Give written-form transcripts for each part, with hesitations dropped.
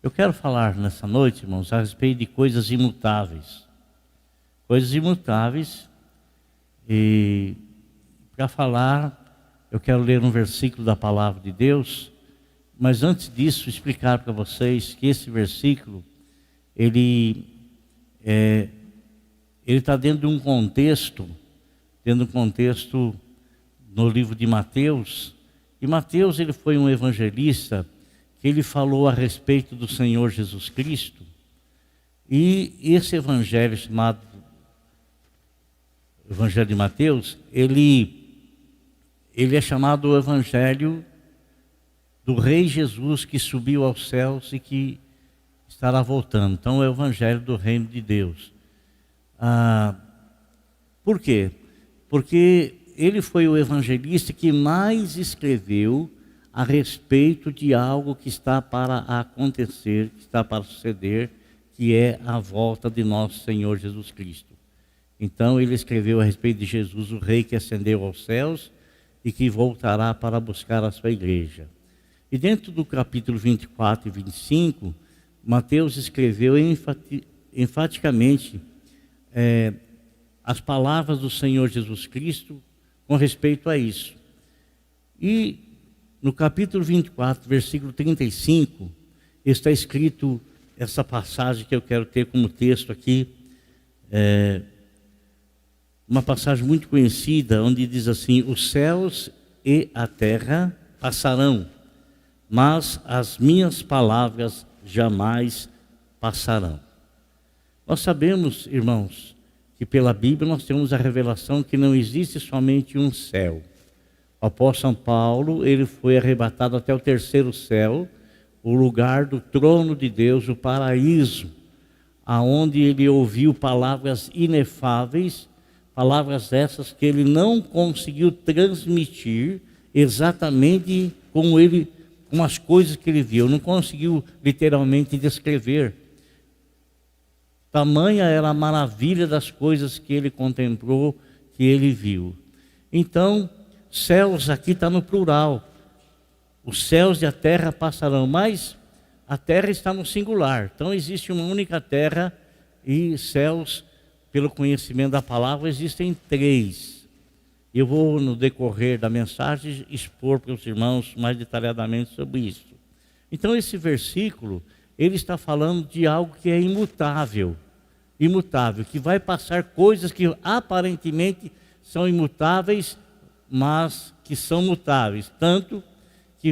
Eu quero falar nessa noite, irmãos, a respeito de coisas imutáveis. Coisas imutáveis. E para falar, eu quero ler um versículo da palavra de Deus. Mas antes disso, explicar para vocês que esse versículo, ele está dentro de um contexto, no livro de Mateus. E Mateus, ele foi um evangelista que ele falou a respeito do Senhor Jesus Cristo. E esse evangelho chamado Evangelho de Mateus, ele é chamado o Evangelho do Rei Jesus que subiu aos céus e que estará voltando. Então é o Evangelho do Reino de Deus. Por quê? Porque ele foi o evangelista que mais escreveu a respeito de algo que está para acontecer, que está para suceder, que é a volta de nosso Senhor Jesus Cristo. Então ele escreveu a respeito de Jesus, o Rei que ascendeu aos céus e que voltará para buscar a sua igreja. E dentro do capítulo 24 e 25, Mateus escreveu enfaticamente as palavras do Senhor Jesus Cristo com respeito a isso. E no capítulo 24, versículo 35, está escrito essa passagem que eu quero ter como texto aqui, uma passagem muito conhecida, onde diz assim: os céus e a terra passarão, mas as minhas palavras jamais passarão. Nós sabemos, irmãos, que pela Bíblia nós temos a revelação que não existe somente um céu. O apóstolo São Paulo, ele foi arrebatado até o terceiro céu, o lugar do trono de Deus, o paraíso, aonde ele ouviu palavras inefáveis, palavras essas que ele não conseguiu transmitir exatamente como as coisas que ele viu, não conseguiu literalmente descrever. Tamanha era a maravilha das coisas que ele contemplou, que ele viu. Então, céus aqui está no plural. Os céus e a terra passarão, mas a terra está no singular. Então existe uma única terra e céus, pelo conhecimento da palavra, existem três. Eu vou, no decorrer da mensagem, expor para os irmãos mais detalhadamente sobre isso. Então esse versículo, ele está falando de algo que é imutável, que vai passar coisas que aparentemente são imutáveis, mas que são mutáveis, tanto que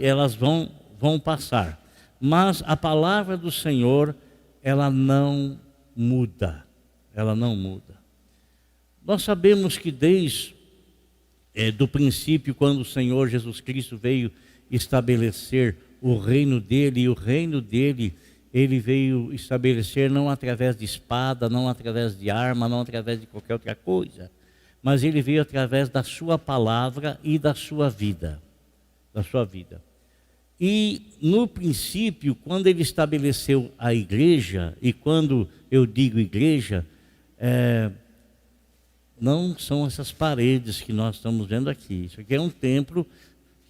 elas vão passar. Mas a palavra do Senhor, ela não muda, Nós sabemos que desde do princípio, quando o Senhor Jesus Cristo veio estabelecer o reino dele, e o reino dele, ele veio estabelecer não através de espada, não através de arma, não através de qualquer outra coisa, mas ele veio através da sua palavra e da sua vida. E no princípio, quando ele estabeleceu a igreja, e quando eu digo igreja, não são essas paredes que nós estamos vendo aqui. Isso aqui é um templo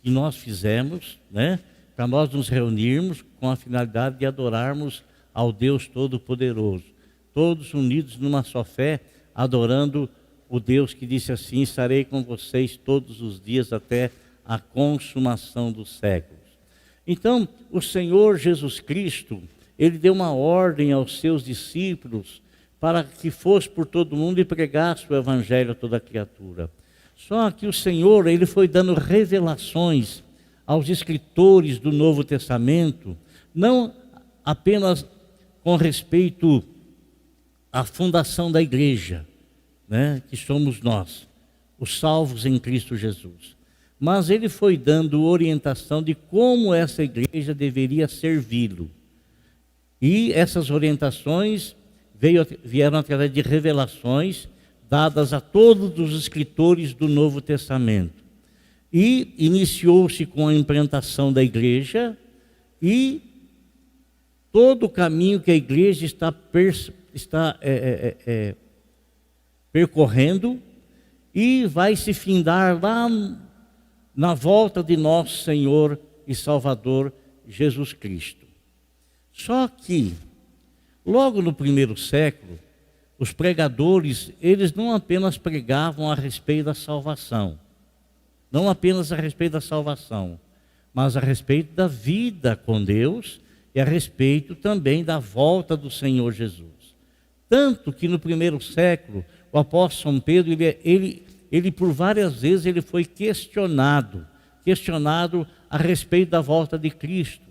que nós fizemos, para nós nos reunirmos com a finalidade de adorarmos ao Deus Todo-Poderoso. Todos unidos numa só fé, adorando o Deus que disse assim: estarei com vocês todos os dias até a consumação dos séculos. Então, o Senhor Jesus Cristo, ele deu uma ordem aos seus discípulos para que fosse por todo mundo e pregasse o evangelho a toda criatura. Só que o Senhor, ele foi dando revelações aos escritores do Novo Testamento, não apenas com respeito à fundação da igreja, que somos nós, os salvos em Cristo Jesus, mas ele foi dando orientação de como essa igreja deveria servi-lo. E essas orientações vieram através de revelações dadas a todos os escritores do Novo Testamento. E iniciou-se com a implantação da igreja, e todo o caminho que a igreja está percorrendo, e vai se findar lá na volta de nosso Senhor e Salvador Jesus Cristo. Só que, logo no primeiro século, os pregadores, eles não apenas pregavam a respeito da salvação, não apenas a respeito da salvação, mas a respeito da vida com Deus e a respeito também da volta do Senhor Jesus. Tanto que no primeiro século, o apóstolo São Pedro, ele por várias vezes ele foi questionado a respeito da volta de Cristo.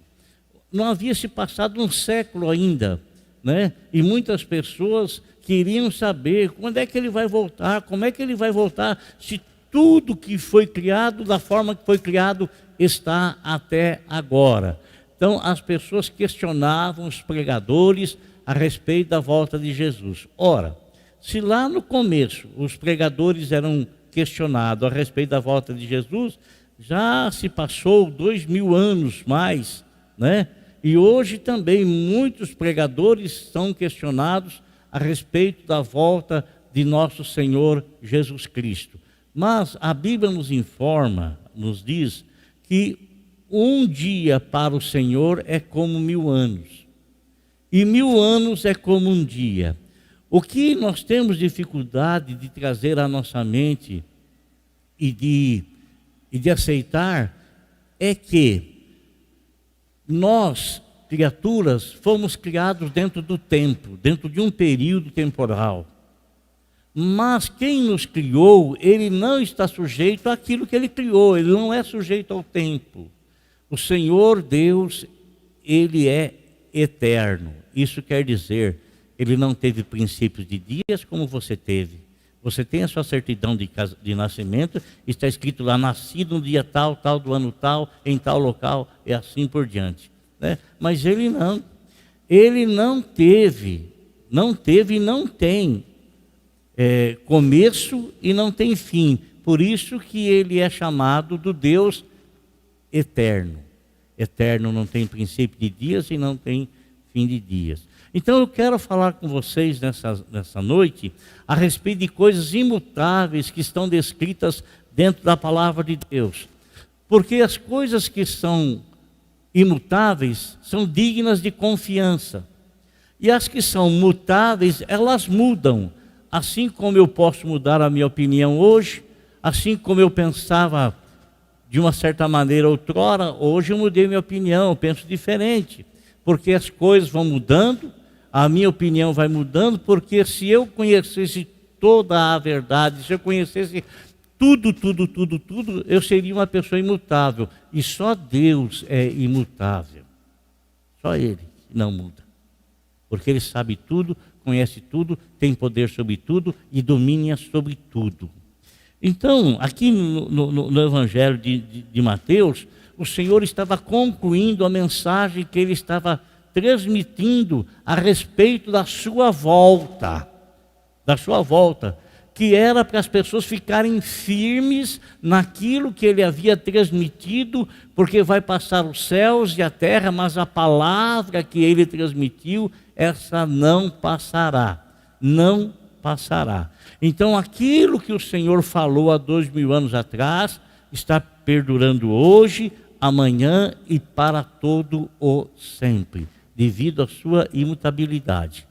Não havia se passado um século ainda, né? E muitas pessoas queriam saber quando é que ele vai voltar, como é que ele vai voltar, se tudo que foi criado, da forma que foi criado, está até agora. Então as pessoas questionavam os pregadores a respeito da volta de Jesus. Ora, se lá no começo os pregadores eram questionados a respeito da volta de Jesus, já se passou 2000 anos mais, né? E hoje também muitos pregadores são questionados a respeito da volta de nosso Senhor Jesus Cristo. Mas a Bíblia nos informa, nos diz que um dia para o Senhor é como 1000 anos, e 1000 anos é como um dia. O que nós temos dificuldade de trazer à nossa mente e de aceitar é que nós, criaturas, fomos criados dentro do tempo, dentro de um período temporal. Mas quem nos criou, ele não está sujeito àquilo que ele criou, ele não é sujeito ao tempo. O Senhor Deus, ele é eterno. Isso quer dizer, ele não teve princípios de dias como você teve. Você tem a sua certidão de nascimento, está escrito lá, nascido no dia tal, tal do ano tal, em tal local, e assim por diante, né? Mas ele não teve e não tem começo e não tem fim. Por isso que ele é chamado do Deus eterno. Eterno não tem princípio de dias e não tem fim de dias. Então eu quero falar com vocês nessa noite a respeito de coisas imutáveis que estão descritas dentro da palavra de Deus. Porque as coisas que são imutáveis são dignas de confiança. E as que são mutáveis, elas mudam. Assim como eu posso mudar a minha opinião hoje, assim como eu pensava de uma certa maneira outrora, hoje eu mudei minha opinião, eu penso diferente. Porque as coisas vão mudando, a minha opinião vai mudando, porque se eu conhecesse toda a verdade, se eu conhecesse tudo, eu seria uma pessoa imutável. E só Deus é imutável. Só Ele não muda. Porque Ele sabe tudo, conhece tudo, tem poder sobre tudo e domina sobre tudo. Então, aqui no Evangelho de Mateus, o Senhor estava concluindo a mensagem que Ele estava transmitindo a respeito da sua volta, que era para as pessoas ficarem firmes naquilo que Ele havia transmitido, porque vai passar os céus e a terra, mas a palavra que Ele transmitiu, essa não passará, não passará. Então aquilo que o Senhor falou há 2000 anos atrás, está perdurando hoje, amanhã e para todo o sempre, devido à sua imutabilidade.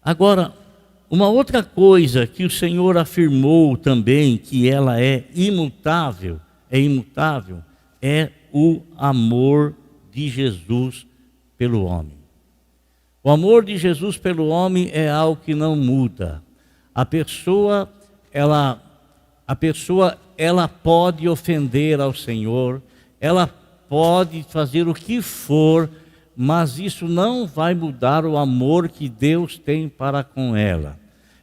Agora, uma outra coisa que o Senhor afirmou também, que ela é imutável, é o amor de Jesus pelo homem. O amor de Jesus pelo homem é algo que não muda. A pessoa pode ofender ao Senhor, ela pode fazer o que for, mas isso não vai mudar o amor que Deus tem para com ela.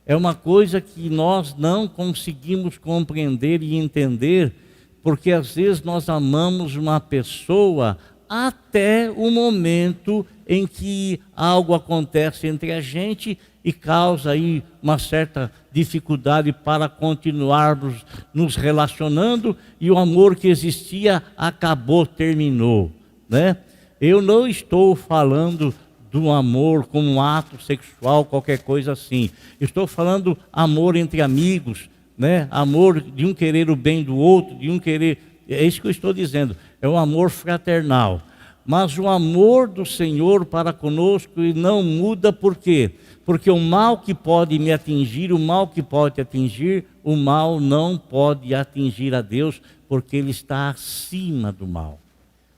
É uma coisa que nós não conseguimos compreender e entender, porque às vezes nós amamos uma pessoa até o momento em que algo acontece entre a gente e causa aí uma certa dificuldade para continuarmos nos relacionando, e o amor que existia acabou, terminou, né? Eu não estou falando do amor como um ato sexual, qualquer coisa assim. Estou falando amor entre amigos, né? Amor de um querer o bem do outro, de um querer... É isso que eu estou dizendo, é um amor fraternal. mas o amor do Senhor para conosco não muda. Por quê? Porque o mal que pode me atingir, o mal que pode atingir, o mal não pode atingir a Deus, porque Ele está acima do mal.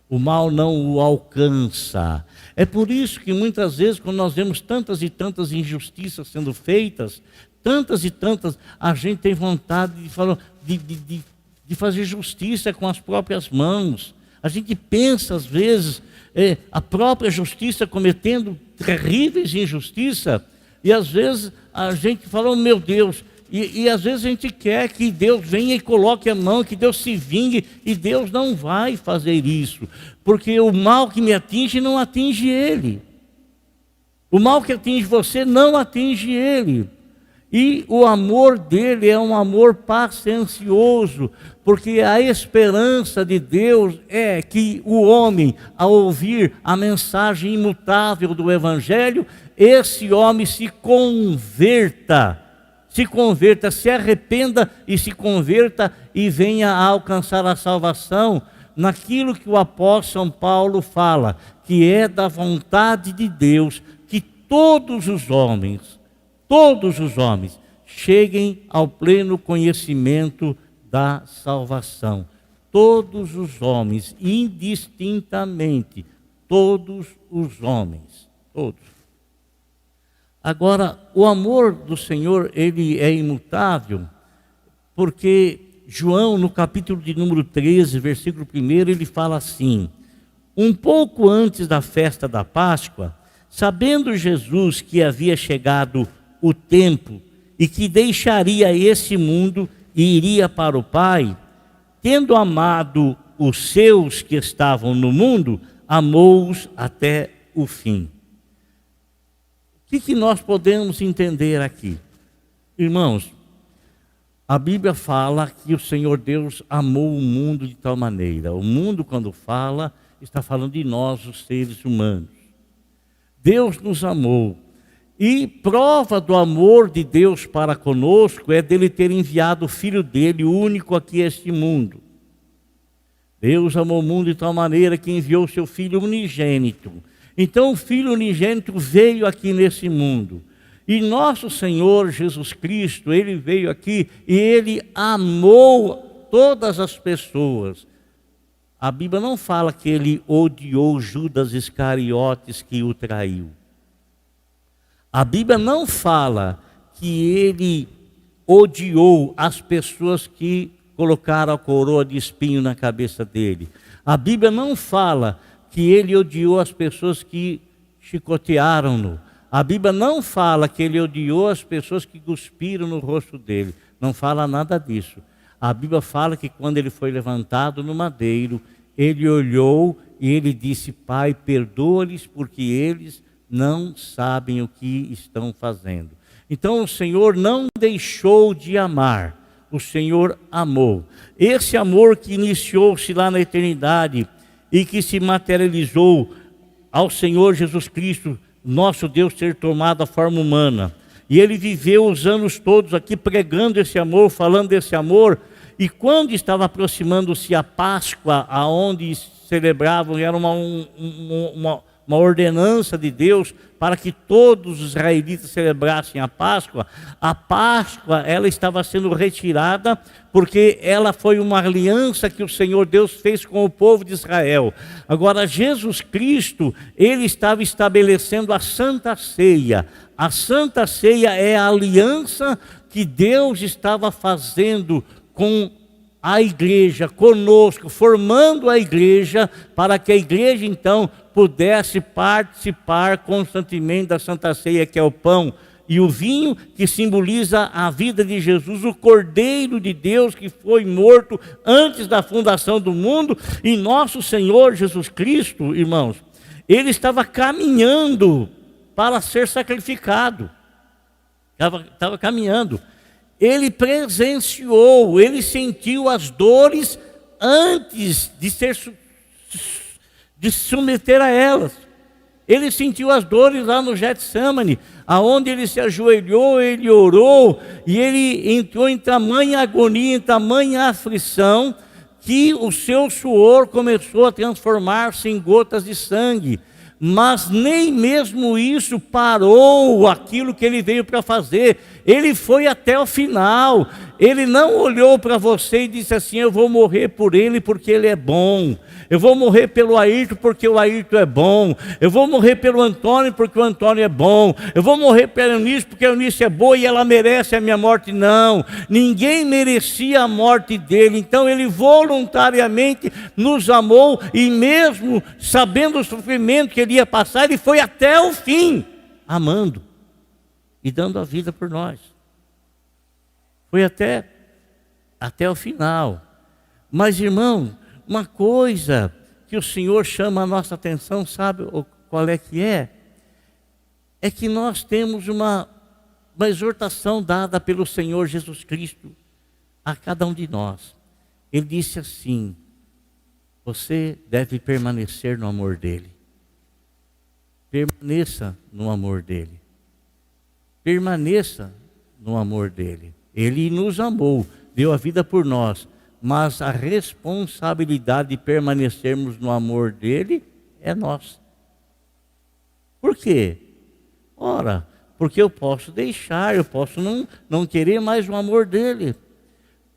O mal não o alcança. É por isso que muitas vezes, quando nós vemos tantas e tantas injustiças sendo feitas, tantas e tantas, a gente tem vontade de fazer justiça com as próprias mãos. A gente pensa, às vezes, a própria justiça cometendo terríveis injustiças, e às vezes a gente fala, oh, meu Deus, e às vezes a gente quer que Deus venha e coloque a mão, que Deus se vingue, e Deus não vai fazer isso, porque o mal que me atinge não atinge Ele. O mal que atinge você não atinge Ele. E o amor dele é um amor paciencioso, porque a esperança de Deus é que o homem, ao ouvir a mensagem imutável do Evangelho, esse homem se converta, se arrependa e se converta e venha a alcançar a salvação naquilo que o apóstolo São Paulo fala, que é da vontade de Deus que todos os homens cheguem ao pleno conhecimento da salvação. Todos os homens, indistintamente, todos os homens, todos. Agora, o amor do Senhor, ele é imutável, porque João, no capítulo de número 13, versículo 1, ele fala assim: um pouco antes da festa da Páscoa, sabendo Jesus que havia chegado o tempo e que deixaria esse mundo e iria para o Pai, tendo amado os seus que estavam no mundo, amou-os até o fim. O que nós podemos entender aqui? Irmãos, a Bíblia fala que o Senhor Deus amou o mundo de tal maneira. O mundo, quando fala, está falando de nós, os seres humanos. Deus nos amou. E prova do amor de Deus para conosco é dele ter enviado o Filho dele, único aqui a este mundo. Deus amou o mundo de tal maneira que enviou o seu Filho unigênito. Então o Filho unigênito veio aqui nesse mundo. E nosso Senhor Jesus Cristo, Ele veio aqui e Ele amou todas as pessoas. A Bíblia não fala que Ele odiou Judas Iscariotes que o traiu. A Bíblia não fala que Ele odiou as pessoas que colocaram a coroa de espinho na cabeça dele. A Bíblia não fala que Ele odiou as pessoas que chicotearam-no. A Bíblia não fala que Ele odiou as pessoas que cuspiram no rosto dele. Não fala nada disso. A Bíblia fala que quando Ele foi levantado no madeiro, Ele olhou e Ele disse: Pai, perdoa-lhes porque eles não sabem o que estão fazendo. Então o Senhor não deixou de amar. O Senhor amou. Esse amor que iniciou-se lá na eternidade e que se materializou ao Senhor Jesus Cristo, nosso Deus, ter tomado a forma humana. E Ele viveu os anos todos aqui pregando esse amor, falando desse amor. E quando estava aproximando-se a Páscoa, aonde celebravam, era uma ordenança de Deus para que todos os israelitas celebrassem a Páscoa, ela estava sendo retirada porque ela foi uma aliança que o Senhor Deus fez com o povo de Israel. Agora Jesus Cristo, Ele estava estabelecendo a Santa Ceia. A Santa Ceia é a aliança que Deus estava fazendo com a igreja, conosco, formando a igreja, para que a igreja então pudesse participar constantemente da Santa Ceia, que é o pão e o vinho, que simboliza a vida de Jesus, o Cordeiro de Deus que foi morto antes da fundação do mundo. E nosso Senhor Jesus Cristo, irmãos, Ele estava caminhando para ser sacrificado, estava caminhando. Ele presenciou, Ele sentiu as dores antes de se submeter a elas. Ele sentiu as dores lá no Getsemane, aonde Ele se ajoelhou, Ele orou, e Ele entrou em tamanha agonia, em tamanha aflição, que o seu suor começou a transformar-se em gotas de sangue. Mas nem mesmo isso parou aquilo que ele veio para fazer. Ele foi até o final. Ele não olhou para você e disse assim: eu vou morrer por ele porque ele é bom. Eu vou morrer pelo Ayrton porque o Ayrton é bom. Eu vou morrer pelo Antônio porque o Antônio é bom. Eu vou morrer pela Eunice porque a Eunice é boa e ela merece a minha morte. Não, ninguém merecia a morte dele. Então ele voluntariamente nos amou, e mesmo sabendo o sofrimento que ele ia passar, ele foi até o fim, amando e dando a vida por nós. Foi até o final. Mas, irmão, uma coisa que o Senhor chama a nossa atenção, sabe qual é que é? É que nós temos uma exortação dada pelo Senhor Jesus Cristo a cada um de nós. Ele disse assim: você deve permanecer no amor dele. Permaneça no amor dele. Permaneça no amor dele. Ele nos amou, deu a vida por nós, mas a responsabilidade de permanecermos no amor dele é nossa. Por quê? Ora, porque eu posso deixar, eu posso não querer mais o amor dele.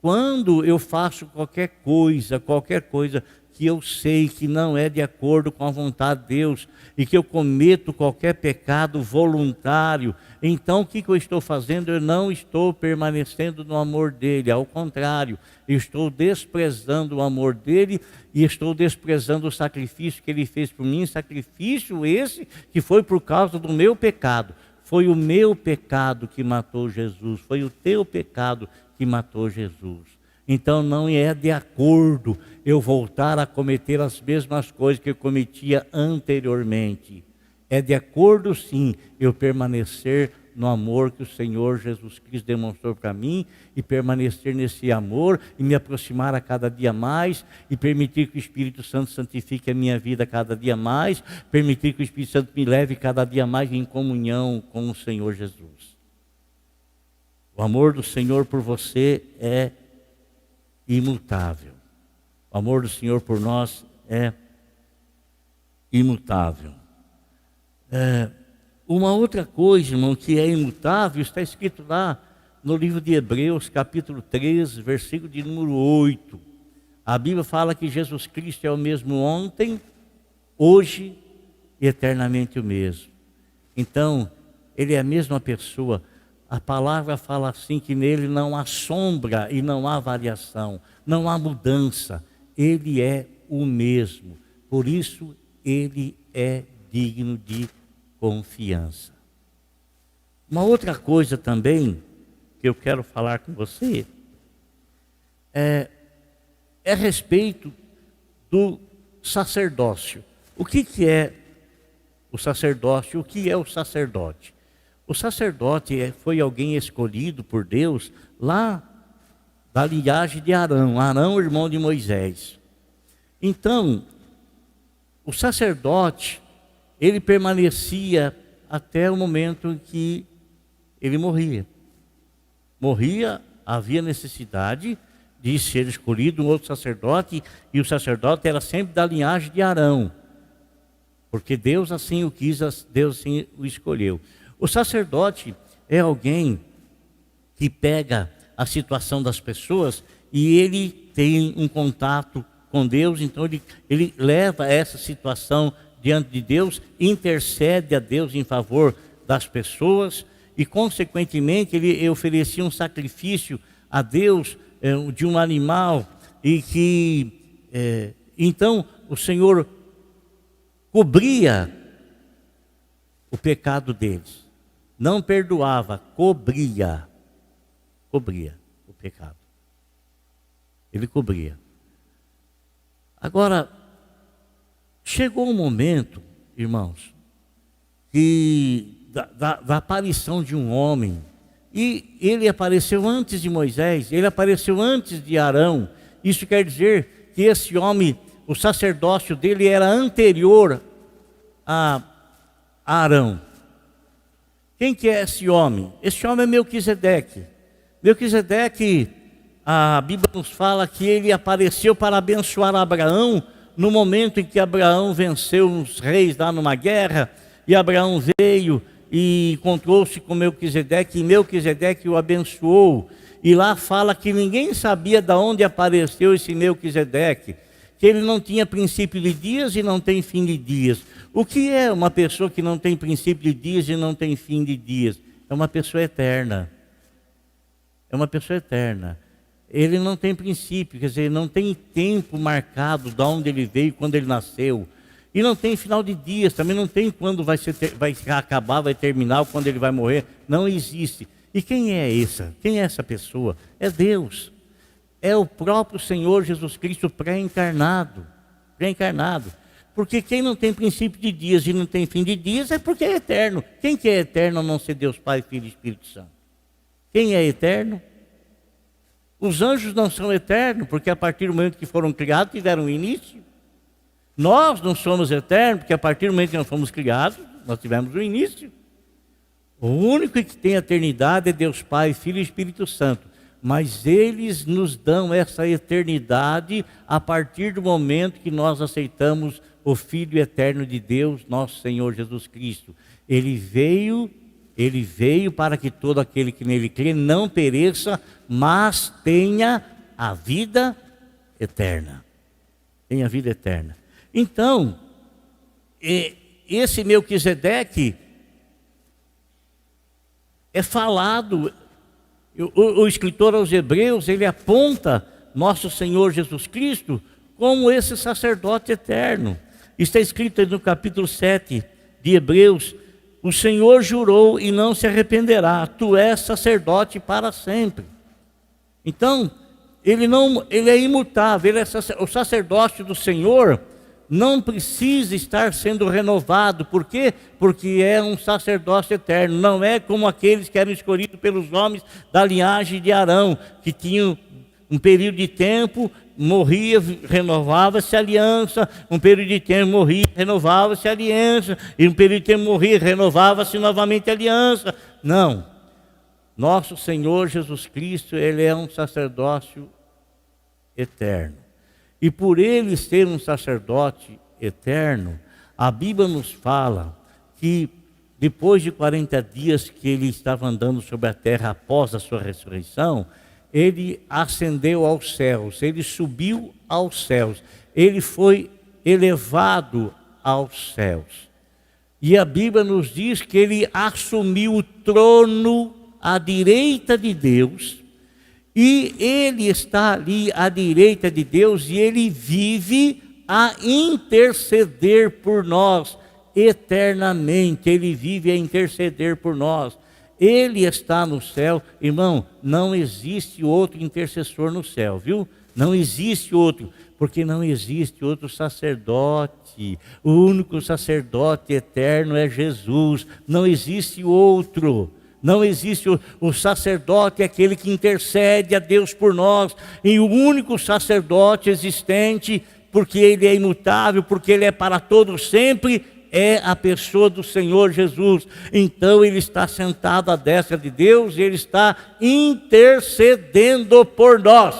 Quando eu faço qualquer coisa que eu sei que não é de acordo com a vontade de Deus, e que eu cometo qualquer pecado voluntário, então o que eu estou fazendo? Eu não estou permanecendo no amor dele, ao contrário, eu estou desprezando o amor dele, e estou desprezando o sacrifício que ele fez por mim, sacrifício esse que foi por causa do meu pecado. Foi o meu pecado que matou Jesus, foi o teu pecado que matou Jesus. Então não é de acordo eu voltar a cometer as mesmas coisas que eu cometia anteriormente. É de acordo, sim, eu permanecer no amor que o Senhor Jesus Cristo demonstrou para mim, e permanecer nesse amor, e me aproximar a cada dia mais, e permitir que o Espírito Santo santifique a minha vida cada dia mais, permitir que o Espírito Santo me leve cada dia mais em comunhão com o Senhor Jesus. O amor do Senhor por você é imutável. O amor do Senhor por nós é imutável. Uma outra coisa, irmão, que é imutável, está escrito lá no livro de Hebreus, capítulo 13, versículo de número 8. A Bíblia fala que Jesus Cristo é o mesmo ontem, hoje e eternamente o mesmo. Então, ele é a mesma pessoa. A palavra fala assim, que nele não há sombra e não há variação, não há mudança. Ele é o mesmo. Por isso, ele é digno de confiança. Uma outra coisa também que eu quero falar com você é a respeito do sacerdócio. O que é o sacerdócio? O que é o sacerdote? O sacerdote foi alguém escolhido por Deus lá da linhagem de Arão, irmão de Moisés. Então, o sacerdote, ele permanecia até o momento em que ele morria. Havia necessidade de ser escolhido um outro sacerdote, e o sacerdote era sempre da linhagem de Arão, porque Deus assim o quis, Deus assim o escolheu. O sacerdote é alguém que pega a situação das pessoas e ele tem um contato com Deus, então ele leva essa situação diante de Deus, intercede a Deus em favor das pessoas, e consequentemente ele oferecia um sacrifício a Deus de um animal, e que então o Senhor cobria o pecado deles. Não perdoava, cobria o pecado. Ele cobria. Agora, chegou um momento, irmãos, que da aparição de um homem, e ele apareceu antes de Moisés, ele apareceu antes de Arão. Isso quer dizer que esse homem, o sacerdócio dele era anterior a Arão. Quem que é esse homem? Esse homem é Melquisedeque. Melquisedeque, a Bíblia nos fala que ele apareceu para abençoar Abraão no momento em que Abraão venceu os reis lá numa guerra, e Abraão veio e encontrou-se com Melquisedeque, e Melquisedeque o abençoou. E lá fala que ninguém sabia de onde apareceu esse Melquisedeque, que ele não tinha princípio de dias e não tem fim de dias. O que é uma pessoa que não tem princípio de dias e não tem fim de dias? É uma pessoa eterna. É uma pessoa eterna. Ele não tem princípio, quer dizer, não tem tempo marcado de onde ele veio, quando ele nasceu. E não tem final de dias, também não tem quando vai acabar, vai terminar, ou quando ele vai morrer. Não existe. E quem é essa? Quem é essa pessoa? É Deus. É o próprio Senhor Jesus Cristo pré-encarnado. Pré-encarnado. Porque quem não tem princípio de dias e não tem fim de dias é porque é eterno. Quem que é eterno a não ser Deus Pai, Filho e Espírito Santo? Quem é eterno? Os anjos não são eternos, porque a partir do momento que foram criados, tiveram um início. Nós não somos eternos, porque a partir do momento que nós fomos criados, nós tivemos um início. O único que tem eternidade é Deus Pai, Filho e Espírito Santo. Mas eles nos dão essa eternidade a partir do momento que nós aceitamos o Filho eterno de Deus, nosso Senhor Jesus Cristo. Ele veio para que todo aquele que nele crê não pereça, mas tenha a vida eterna. Tenha a vida eterna. Então, esse Melquisedeque é falado, o escritor aos Hebreus, ele aponta nosso Senhor Jesus Cristo como esse sacerdote eterno. Está escrito no capítulo 7 de Hebreus: o Senhor jurou e não se arrependerá, tu és sacerdote para sempre. Então, ele é imutável, o sacerdócio do Senhor não precisa estar sendo renovado. Por quê? Porque é um sacerdócio eterno. Não é como aqueles que eram escolhidos pelos homens da linhagem de Arão, que tinham um período de tempo, morria, renovava-se a aliança, um período de tempo morria, renovava-se a aliança, e um período de tempo morria, renovava-se novamente a aliança. Não. Nosso Senhor Jesus Cristo, ele é um sacerdócio eterno. E por ele ser um sacerdote eterno, a Bíblia nos fala que depois de 40 dias que ele estava andando sobre a terra após a sua ressurreição, ele ascendeu aos céus, ele subiu aos céus, ele foi elevado aos céus. E a Bíblia nos diz que ele assumiu o trono à direita de Deus, e ele está ali à direita de Deus, e ele vive a interceder por nós eternamente. Ele vive a interceder por nós. Ele está no céu. Irmão, não existe outro intercessor no céu, viu? Não existe outro, porque não existe outro sacerdote. O único sacerdote eterno é Jesus. Não existe outro. Não existe o sacerdote, é aquele que intercede a Deus por nós. E o único sacerdote existente, porque ele é imutável, porque ele é para todos sempre, é a pessoa do Senhor Jesus. Então ele está sentado à destra de Deus e ele está intercedendo por nós.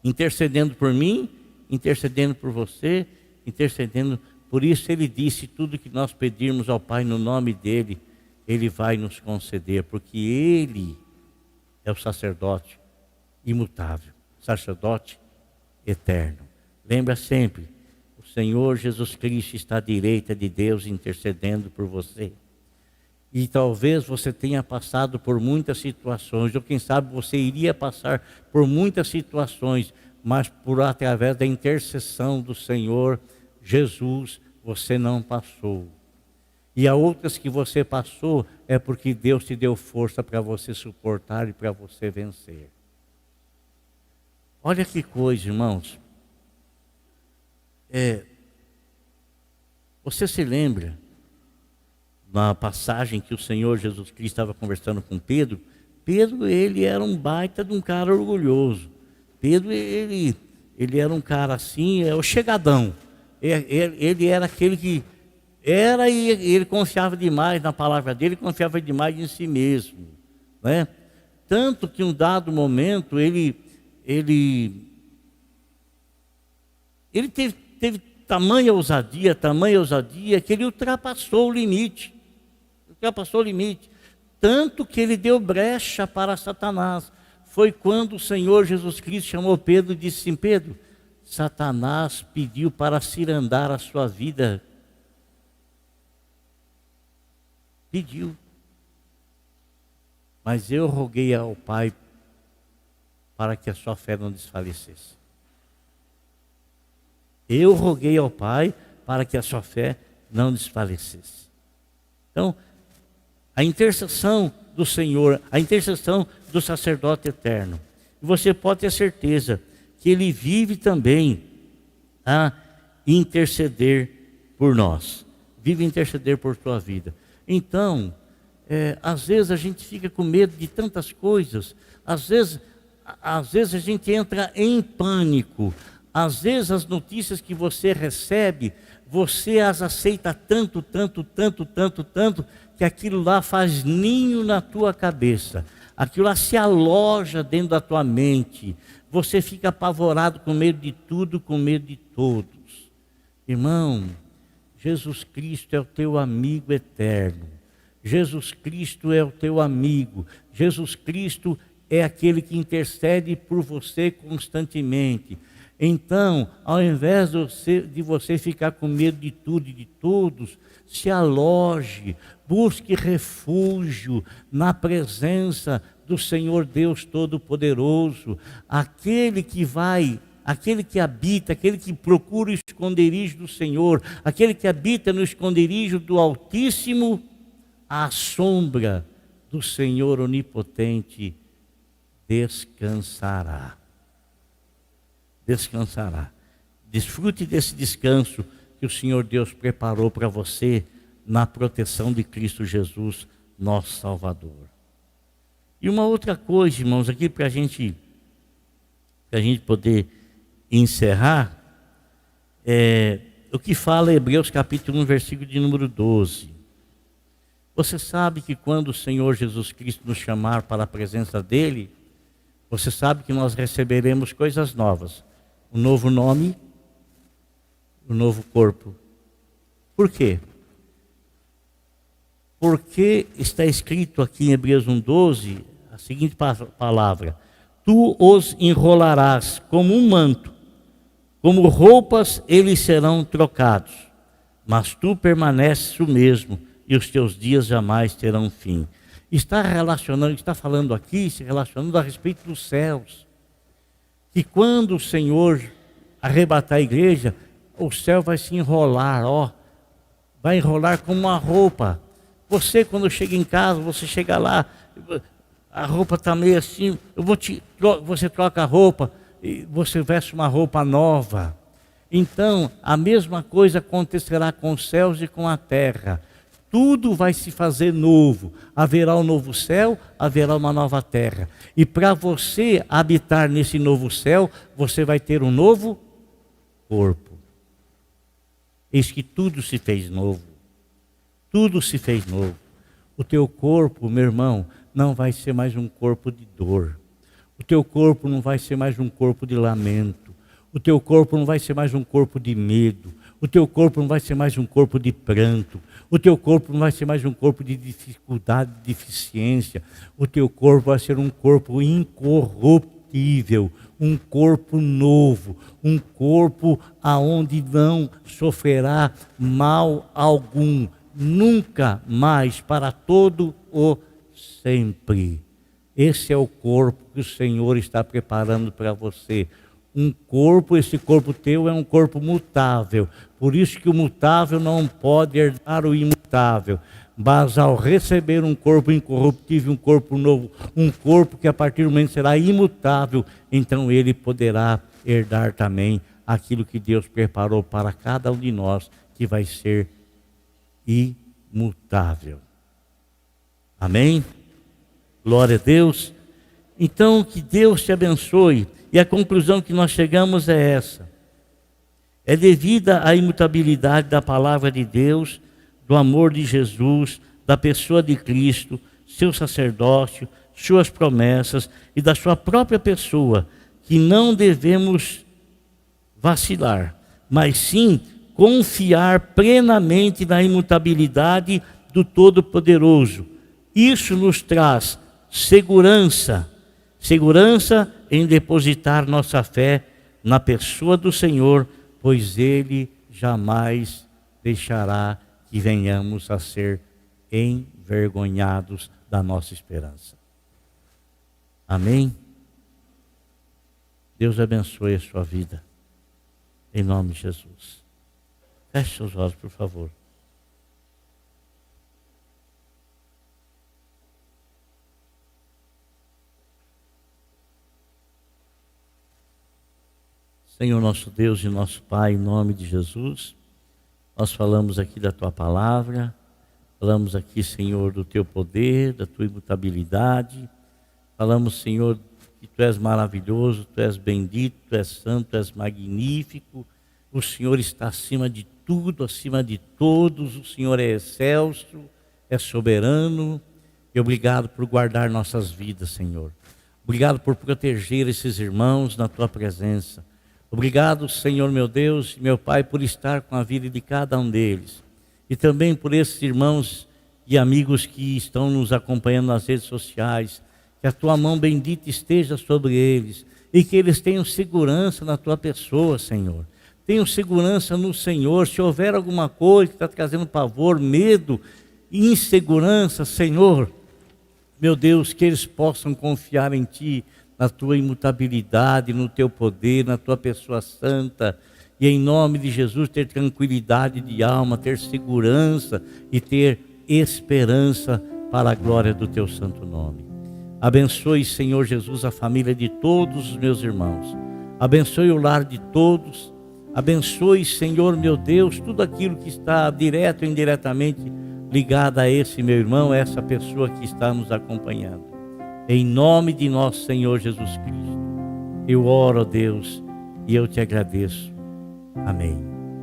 Intercedendo por mim, intercedendo por você, intercedendo. Por isso ele disse: tudo que nós pedirmos ao Pai no nome dele, ele vai nos conceder, porque ele é o sacerdote imutável, sacerdote eterno. Lembra sempre, o Senhor Jesus Cristo está à direita de Deus intercedendo por você. E talvez você tenha passado por muitas situações, ou quem sabe você iria passar por muitas situações, mas através da intercessão do Senhor Jesus, você não passou. E há outras que você passou, é porque Deus te deu força para você suportar e para você vencer. Olha que coisa, irmãos. Você se lembra na passagem que o Senhor Jesus Cristo estava conversando com Pedro? Pedro, ele era um baita de um cara orgulhoso. Pedro, ele era um cara assim, o chegadão. Ele era aquele que e ele confiava demais na palavra dele, confiava demais em si mesmo, né? Tanto que em um dado momento ele teve tamanha ousadia, que ele ultrapassou o limite. Tanto que ele deu brecha para Satanás. Foi quando o Senhor Jesus Cristo chamou Pedro e disse assim: Pedro, Satanás pediu para cirandar a sua vida. Pediu. Mas eu roguei ao Pai para que a sua fé não desfalecesse. Eu roguei ao Pai para que a sua fé não desfalecesse. Então, a intercessão do Senhor, a intercessão do sacerdote eterno. Você pode ter certeza que Ele vive também a interceder por nós. Vive a interceder por tua vida. Então, às vezes a gente fica com medo de tantas coisas. Às vezes a gente entra em pânico. Às vezes as notícias que você recebe, você as aceita tanto, que aquilo lá faz ninho na tua cabeça. Aquilo lá se aloja dentro da tua mente. Você fica apavorado, com medo de tudo, com medo de todos. Irmão, Jesus Cristo é o teu amigo eterno. Jesus Cristo é o teu amigo. Jesus Cristo é aquele que intercede por você constantemente. Então, ao invés de você ficar com medo de tudo e de todos, se aloje, busque refúgio na presença do Senhor Deus Todo-Poderoso, aquele que habita, aquele que procura o esconderijo do Senhor, aquele que habita no esconderijo do Altíssimo, à sombra do Senhor Onipotente descansará. Descansará. Desfrute desse descanso que o Senhor Deus preparou para você na proteção de Cristo Jesus, nosso Salvador. E uma outra coisa, irmãos, aqui para a gente poder encerrar, o que fala Hebreus capítulo 1, versículo de número 12. Você sabe que quando o Senhor Jesus Cristo nos chamar para a presença dEle, você sabe que nós receberemos coisas novas. Um novo nome, um novo corpo. Por quê? Porque está escrito aqui em Hebreus 1,12, a seguinte palavra: tu os enrolarás como um manto, como roupas eles serão trocados, mas tu permaneces o mesmo, e os teus dias jamais terão fim. Está falando aqui, se relacionando a respeito dos céus. Que quando o Senhor arrebatar a igreja, o céu vai se enrolar, vai enrolar como uma roupa. Você, quando chega em casa, você chega lá, a roupa está meio assim, você troca a roupa e você veste uma roupa nova. Então, a mesma coisa acontecerá com os céus e com a terra. Tudo vai se fazer novo. Haverá um novo céu, haverá uma nova terra. E para você habitar nesse novo céu, você vai ter um novo corpo. Eis que tudo se fez novo. Tudo se fez novo. O teu corpo, meu irmão, não vai ser mais um corpo de dor. O teu corpo não vai ser mais um corpo de lamento. O teu corpo não vai ser mais um corpo de medo. O teu corpo não vai ser mais um corpo de pranto. O teu corpo não vai ser mais um corpo de dificuldade, de deficiência. O teu corpo vai ser um corpo incorruptível, um corpo novo, um corpo aonde não sofrerá mal algum, nunca mais, para todo o sempre. Esse é o corpo que o Senhor está preparando para você. Um corpo, esse corpo teu é um corpo mutável. Por isso que o mutável não pode herdar o imutável. Mas ao receber um corpo incorruptível, um corpo novo, um corpo que a partir do momento será imutável, então ele poderá herdar também aquilo que Deus preparou para cada um de nós, que vai ser imutável. Amém? Glória a Deus. Então, que Deus te abençoe. E a conclusão que nós chegamos é essa. É devida à imutabilidade da palavra de Deus, do amor de Jesus, da pessoa de Cristo, seu sacerdócio, suas promessas e da sua própria pessoa, que não devemos vacilar, mas sim confiar plenamente na imutabilidade do Todo-Poderoso. Isso nos traz segurança em depositar nossa fé na pessoa do Senhor, pois Ele jamais deixará que venhamos a ser envergonhados da nossa esperança. Amém? Deus abençoe a sua vida, em nome de Jesus. Feche seus olhos, por favor. Senhor nosso Deus e nosso Pai, em nome de Jesus, nós falamos aqui da Tua palavra, falamos aqui, Senhor, do Teu poder, da Tua imutabilidade, falamos, Senhor, que Tu és maravilhoso, Tu és bendito, Tu és santo, Tu és magnífico, o Senhor está acima de tudo, acima de todos, o Senhor é excelso, é soberano, e obrigado por guardar nossas vidas, Senhor. Obrigado por proteger esses irmãos na Tua presença. Obrigado, Senhor meu Deus e meu Pai, por estar com a vida de cada um deles. E também por esses irmãos e amigos que estão nos acompanhando nas redes sociais. Que a Tua mão bendita esteja sobre eles. E que eles tenham segurança na Tua pessoa, Senhor. Tenham segurança no Senhor. Se houver alguma coisa que está trazendo pavor, medo, insegurança, Senhor, meu Deus, que eles possam confiar em Ti, na Tua imutabilidade, no Teu poder, na Tua pessoa santa, e em nome de Jesus ter tranquilidade de alma, ter segurança e ter esperança para a glória do Teu santo nome. Abençoe, Senhor Jesus, a família de todos os meus irmãos, abençoe o lar de todos, abençoe, Senhor meu Deus, tudo aquilo que está direto ou indiretamente ligado a esse meu irmão, a essa pessoa que está nos acompanhando. Em nome de nosso Senhor Jesus Cristo, eu oro a Deus e eu Te agradeço. Amém.